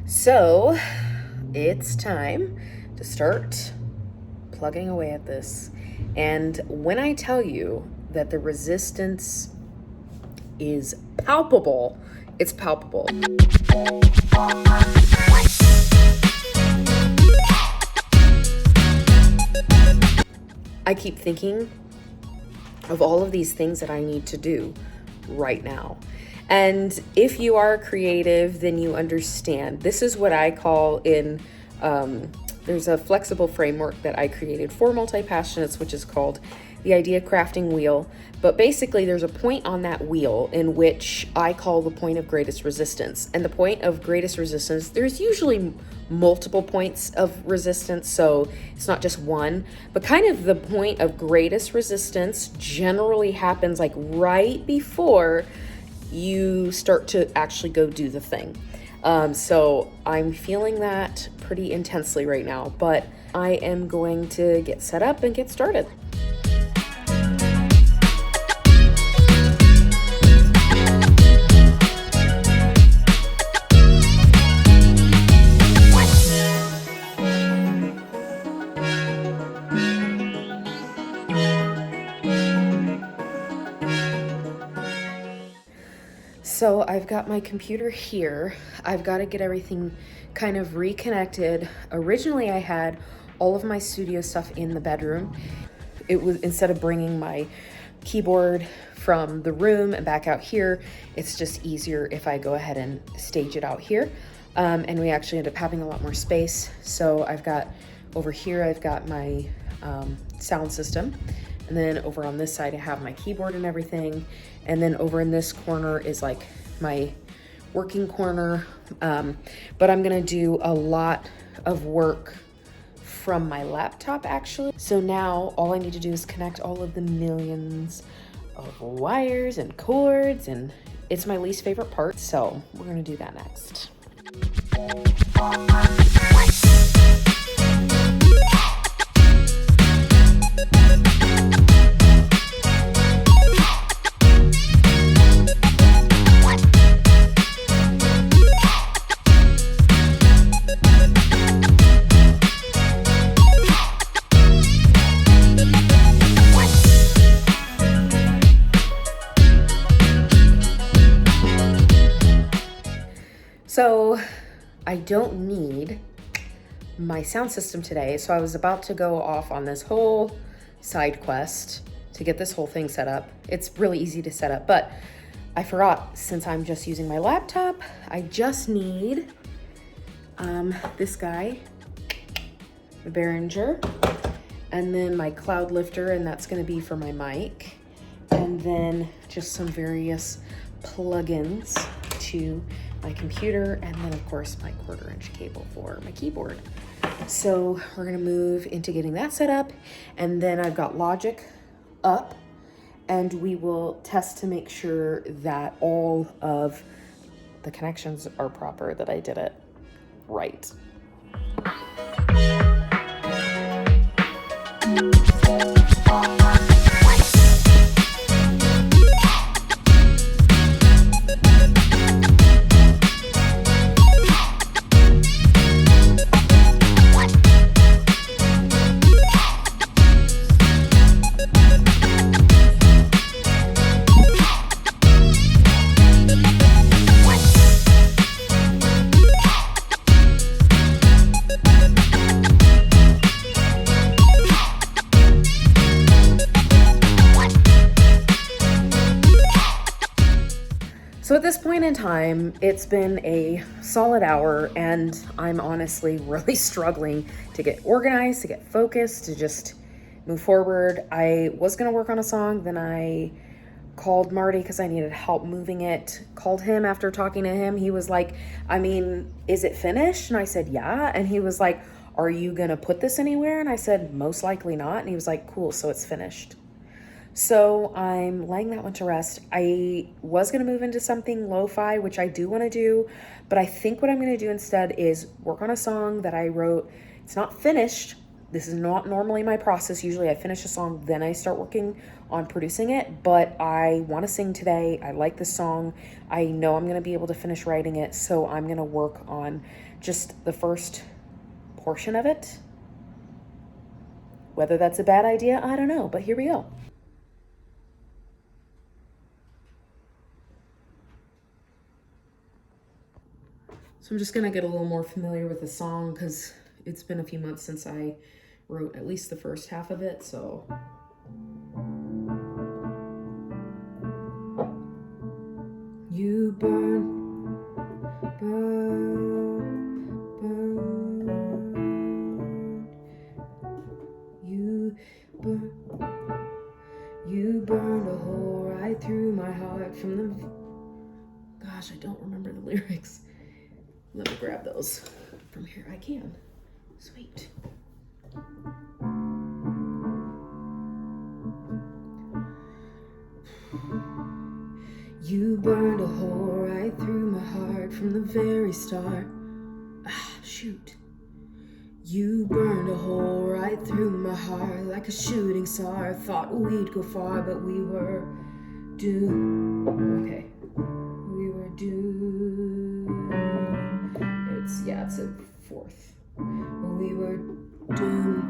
So it's time to start plugging away at this. And when I tell you that the resistance is palpable, it's palpable. I keep thinking of all of these things that I need to do right now. And if you are creative, then you understand. This is what I call there's a flexible framework that I created for multi-passionates, which is called the Idea Crafting Wheel. But basically, there's a point on that wheel in which I call the point of greatest resistance. And the point of greatest resistance, there's usually multiple points of resistance, so it's not just one, but kind of the point of greatest resistance generally happens like right before you start to actually go do the thing. So I'm feeling that pretty intensely right now, but I am going to get set up and get started. So I've got my computer here. I've got to get everything kind of reconnected. Originally, I had all of my studio stuff in the bedroom. It was, instead of bringing my keyboard from the room and back out here, it's just easier if I go ahead and stage it out here. And we actually end up having a lot more space. So I've got over here, I've got my sound system. And then over on this side, I have my keyboard and everything. And then over in this corner is like my working corner. But I'm gonna do a lot of work from my laptop actually. So now all I need to do is connect all of the millions of wires and cords, and it's my least favorite part. So we're gonna do that next. So I don't need my sound system today. So I was about to go off on this whole side quest to get this whole thing set up. It's really easy to set up, but I forgot, since I'm just using my laptop, I just need this guy, the Behringer, and then my cloud lifter, and that's gonna be for my mic, and then just some various plugins to my computer, and then of course my 1/4-inch cable for my keyboard. So we're gonna move into getting that set up, and then I've got Logic up, and we will test to make sure that all of the connections are proper, that I did it right. So at this point in time, it's been a solid hour, and I'm honestly really struggling to get organized, to get focused, to just move forward. I was gonna work on a song, then I called Marty because I needed help moving it. Called him after talking to him. He was like, I mean, is it finished? And I said, yeah. And he was like, are you gonna put this anywhere? And I said, most likely not. And he was like, cool, so it's finished. So I'm laying that one to rest. I was going to move into something lo-fi, which I do want to do, but I think what I'm going to do instead is work on a song that I wrote. It's not finished, This is not normally my process. Usually I finish a song, then I start working on producing it, but I want to sing today. I like this song. I know I'm going to be able to finish writing it, so I'm going to work on just the first portion of it. Whether that's a bad idea, I don't know, but here we go. So I'm just going to get a little more familiar with the song because it's been a few months since I wrote at least the first half of it, so. You burn, burn, burn. You burned a hole right through my heart from the. Gosh, I don't remember the lyrics. Let me grab those from here. I can. Sweet. You burned a hole right through my heart from the very start. Shoot. You burned a hole right through my heart like a shooting star. Thought we'd go far, but we were doomed. Okay. We were doomed. It's a fourth. We were doomed.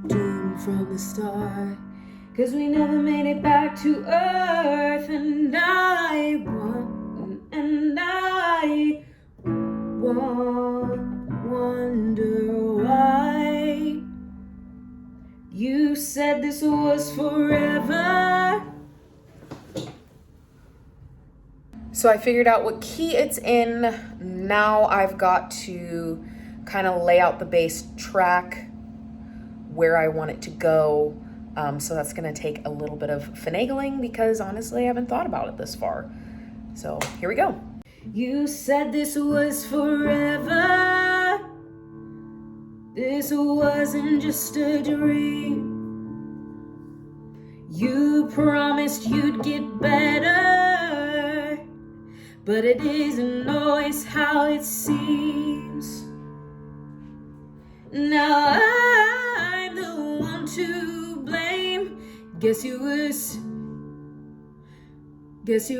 Doomed from the start. 'Cause we never made it back to earth. And I wonder why you said this was forever. So I figured out what key it's in. Now I've got to kind of lay out the bass track where I want it to go. So that's gonna take a little bit of finagling because honestly I haven't thought about it this far. So here we go. You said this was forever. This wasn't just a dream. You promised you'd get better, but it isn't always how it seems. Now I'm the one to blame. Guess you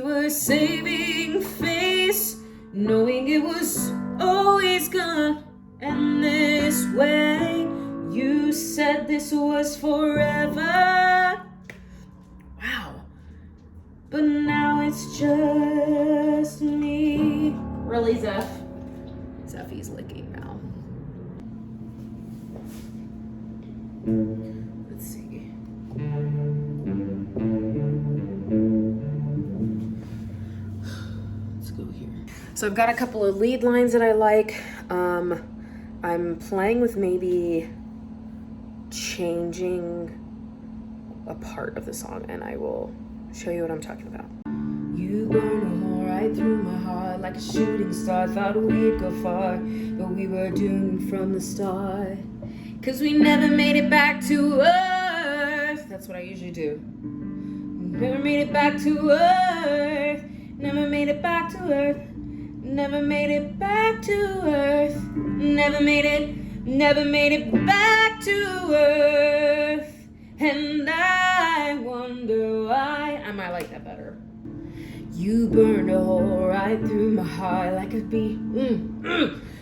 were saving face, knowing it was always gonna end this way. You said this was forever. Wow. But now it's just me. Really, Zeph? Zeffy's licking now. Let's see. Let's go here. So I've got a couple of lead lines that I like. I'm playing with maybe changing a part of the song, and I will show you what I'm talking about. You burned a hole right through my heart like a shooting star. Thought we'd go far, but we were doomed from the start. 'Cause we never made it back to earth. That's what I usually do. Never made it back to earth. Never made it back to earth. Never made it back to earth. Never made it back to earth. And I wonder why. I might like that better. You burned a hole right through my heart like a bee.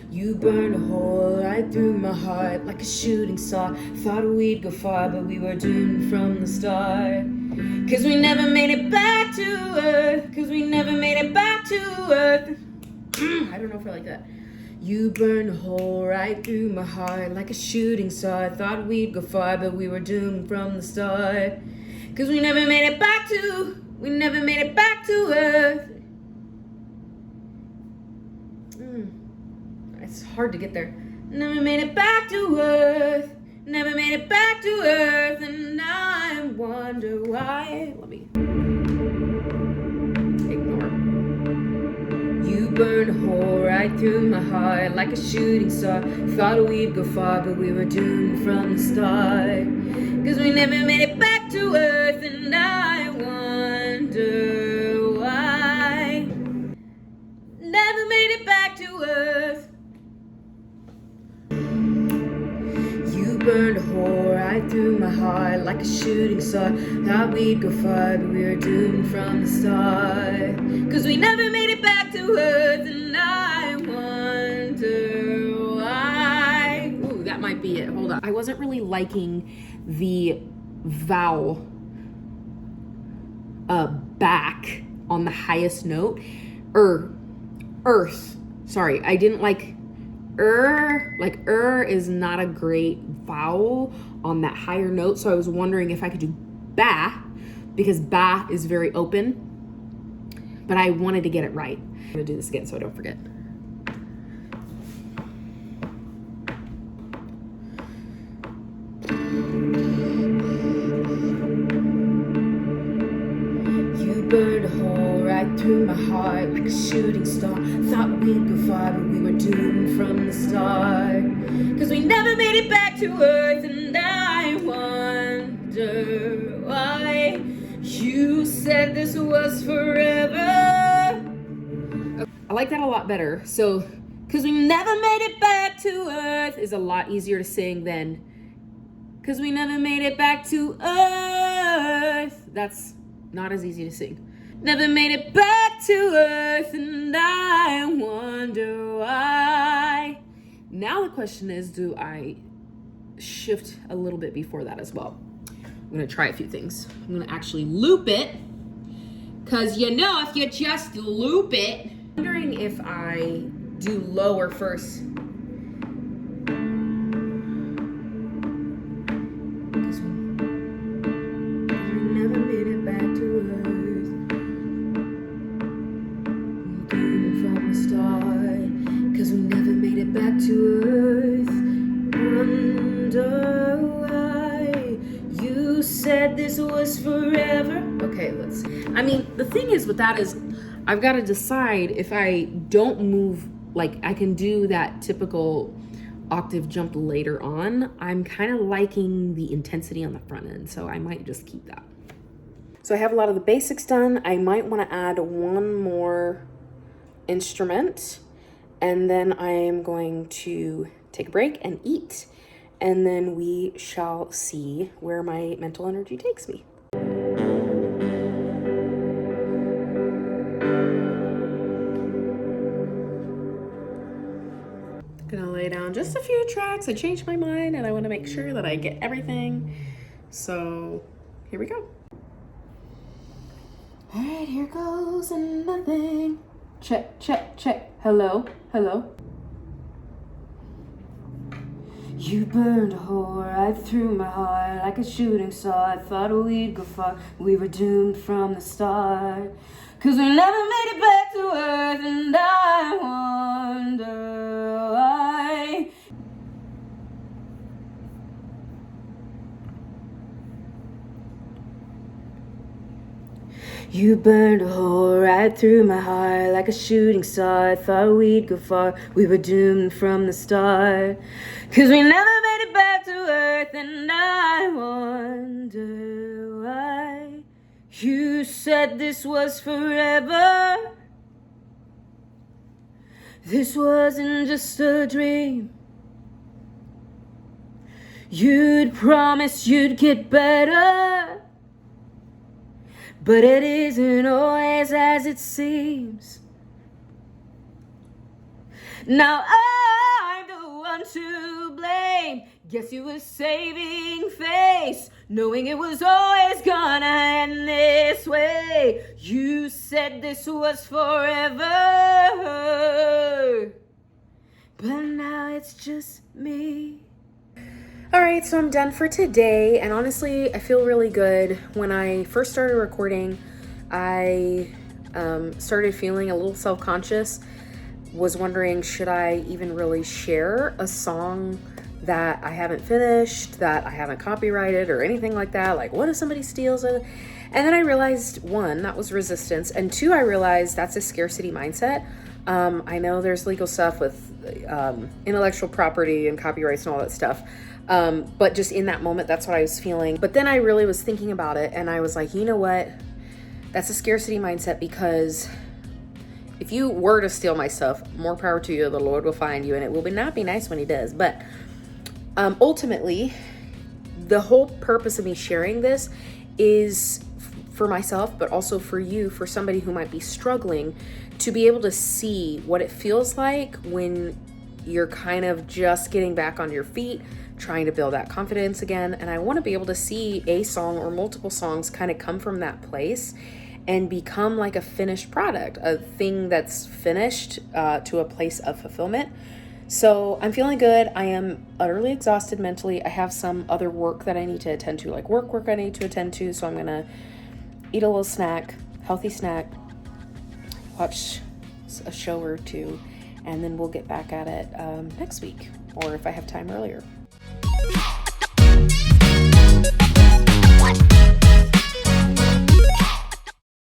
You burned a hole right through my heart like a shooting star. Thought we'd go far, but we were doomed from the start. 'Cause we never made it back to earth. 'Cause we never made it back to earth. I don't know if I like that. You burned a hole right through my heart like a shooting star. Thought we'd go far, but we were doomed from the start. 'Cause we never made it back to earth. It's hard to get there. Never made it back to earth. Never made it back to earth. And I wonder why. Let me ignore. You burned a hole right through my heart like a shooting star. Thought we'd go far, but we were doomed from the start. 'Cause we never made it back to earth. And I wonder why. Never made it back to earth. burned a hole right through my heart like a shooting star. Thought we'd go far, but we were doomed from the start. Cause we never made it back to Earth, and I wonder why. Ooh, that might be it. Hold on. I wasn't really liking the vowel back on the highest note. Earth. Sorry, I didn't like is not a great vowel on that higher note, so I was wondering if I could do ba, because ba is very open, but I wanted to get it right. I'm gonna do this again so I don't forget. You burned a hole right through my heart like a shooting star. Thought we'd go far, but we were doomed from the start. Cause we never made it back to Earth, and I wonder why. You said this was forever. I like that a lot better. So, cause we never made it back to Earth is a lot easier to sing than cause we never made it back to Earth. That's not as easy to sing. Never made it back to Earth, and I wonder why. Now the question is, do I shift a little bit before that as well? I'm gonna try a few things. I'm gonna actually loop it, cause you know if you just loop it. I'm wondering if I do lower first. Cause we never made it back to Earth. From the start, cause we never made it back to Earth. Wonder why. You said this was forever. Okay, I mean, the thing is with that is I've got to decide if I don't move, like I can do that typical octave jump later on. I'm kind of liking the intensity on the front end, so I might just keep that. So I have a lot of the basics done. I might want to add one more instrument, and then I am going to take a break and eat, and then we shall see where my mental energy takes me. Gonna lay down just a few tracks. I changed my mind and I want to make sure that I get everything, so here we go. All right, here goes nothing. Check, check, check. Hello, hello. You burned a hole right through my heart like a shooting star. I thought we'd go far. We were doomed from the start. Cause we never made it back to Earth, and I wonder why. You burned a hole right through my heart like a shooting star. I thought we'd go far. We were doomed from the start. Cause we never made it back to Earth, and I wonder why. You said this was forever. This wasn't just a dream. You'd promised you'd get better, but it isn't always as it seems. Now I'm the one to blame. Guess you were saving face, knowing it was always gonna end this way. You said this was forever, but now it's just me. All right, so I'm done for today, and honestly, I feel really good. When I first started recording, I started feeling a little self-conscious, was wondering, should I even really share a song that I haven't finished, that I haven't copyrighted or anything like that? Like, what if somebody steals it? And then I realized, one, that was resistance, and two, I realized that's a scarcity mindset. I know there's legal stuff with intellectual property and copyrights and all that stuff. But just in that moment, that's what I was feeling. But then I really was thinking about it, and I was like, you know what? That's a scarcity mindset, because if you were to steal my stuff, more power to you. The Lord will find you, and it will not be nice when he does. But Ultimately, the whole purpose of me sharing this is for myself, but also for you, for somebody who might be struggling, to be able to see what it feels like when you're kind of just getting back on your feet, trying to build that confidence again. And I want to be able to see a song or multiple songs kind of come from that place and become like a finished product, a thing that's finished to a place of fulfillment. So I'm feeling good. I am utterly exhausted mentally. I have some other work that I need to attend to, like work I need to attend to. So I'm going to eat a little snack, healthy snack, watch a show or two, and then we'll get back at it next week, or if I have time earlier.